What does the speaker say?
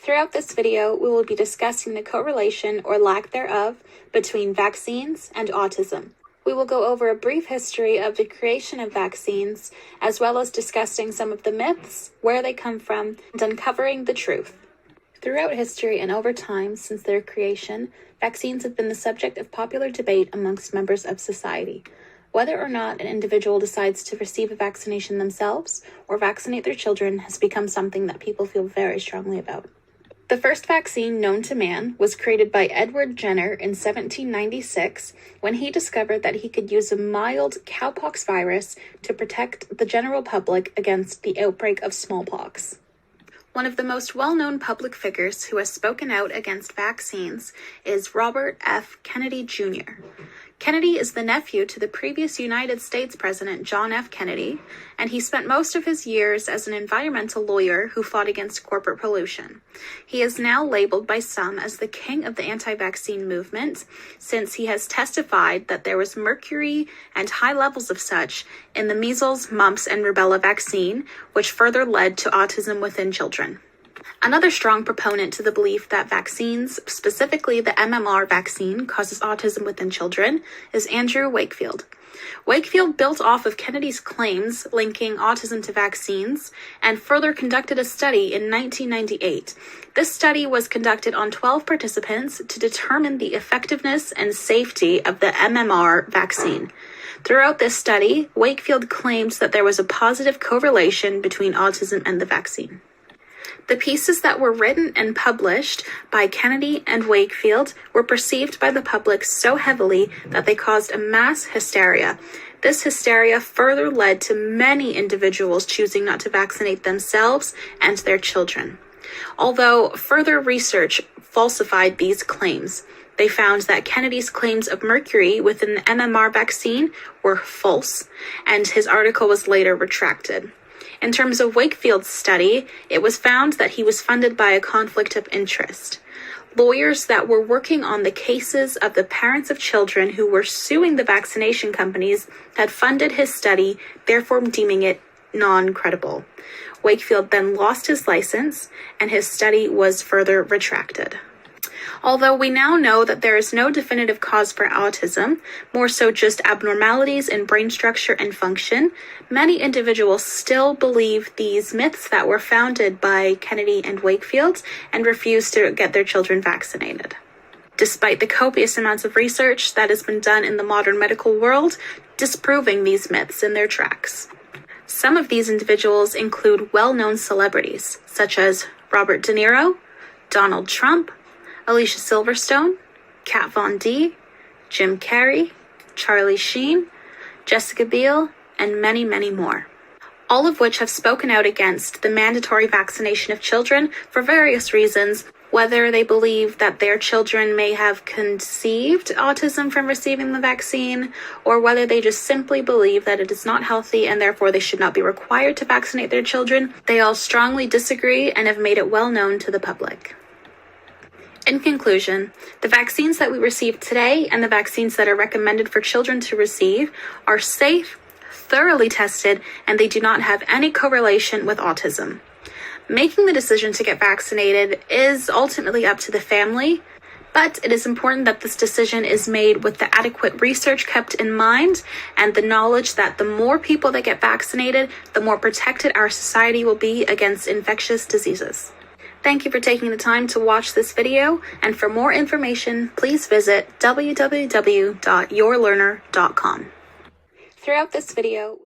Throughout this video, we will be discussing the correlation or lack thereof between vaccines and autism. We will go over a brief history of the creation of vaccines, as well as discussing some of the myths, where they come from, and uncovering the truth. Throughout history and over time since their creation, vaccines have been the subject of popular debate amongst members of society. Whether or not an individual decides to receive a vaccination themselves or vaccinate their children has become something that people feel very strongly about. The first vaccine known to man was created by Edward Jenner in 1796 when he discovered that he could use a mild cowpox virus to protect the general public against the outbreak of smallpox. One of the most well-known public figures who has spoken out against vaccines is Robert F. Kennedy Jr. Kennedy is the nephew to the previous United States President John F. Kennedy, and he spent most of his years as an environmental lawyer who fought against corporate pollution. He is now labeled by some as the king of the anti-vaccine movement, since he has testified that there was mercury and high levels of such in the measles, mumps, and rubella vaccine, which further led to autism within children. Another strong proponent to the belief that vaccines, specifically the MMR vaccine, causes autism within children is Andrew Wakefield. Wakefield built off of Kennedy's claims linking autism to vaccines and further conducted a study in 1998. This study was conducted on 12 participants to determine the effectiveness and safety of the MMR vaccine. Throughout this study, Wakefield claimed that there was a positive correlation between autism and the vaccine. The pieces that were written and published by Kennedy and Wakefield were perceived by the public so heavily that they caused a mass hysteria. This hysteria further led to many individuals choosing not to vaccinate themselves and their children. Although further research falsified these claims, they found that Kennedy's claims of mercury within the MMR vaccine were false, and his article was later retracted. In terms of Wakefield's study, it was found that he was funded by a conflict of interest. Lawyers that were working on the cases of the parents of children who were suing the vaccination companies had funded his study, therefore deeming it non-credible. Wakefield then lost his license, and his study was further retracted. Although we now know that there is no definitive cause for autism, more so just abnormalities in brain structure and function, many individuals still believe these myths that were founded by Kennedy and Wakefield and refuse to get their children vaccinated. Despite the copious amounts of research that has been done in the modern medical world, disproving these myths in their tracks. Some of these individuals include well-known celebrities, such as Robert De Niro, Donald Trump, Alicia Silverstone, Kat Von D, Jim Carrey, Charlie Sheen, Jessica Biel, and many, many more. All of which have spoken out against the mandatory vaccination of children for various reasons, whether they believe that their children may have conceived autism from receiving the vaccine, or whether they just simply believe that it is not healthy and therefore they should not be required to vaccinate their children. They all strongly disagree and have made it well known to the public. In conclusion, the vaccines that we receive today and the vaccines that are recommended for children to receive are safe, thoroughly tested, and they do not have any correlation with autism. Making the decision to get vaccinated is ultimately up to the family, but it is important that this decision is made with the adequate research kept in mind and the knowledge that the more people that get vaccinated, the more protected our society will be against infectious diseases. Thank you for taking the time to watch this video, and for more information, please visit www.yourlearner.com. Throughout this video,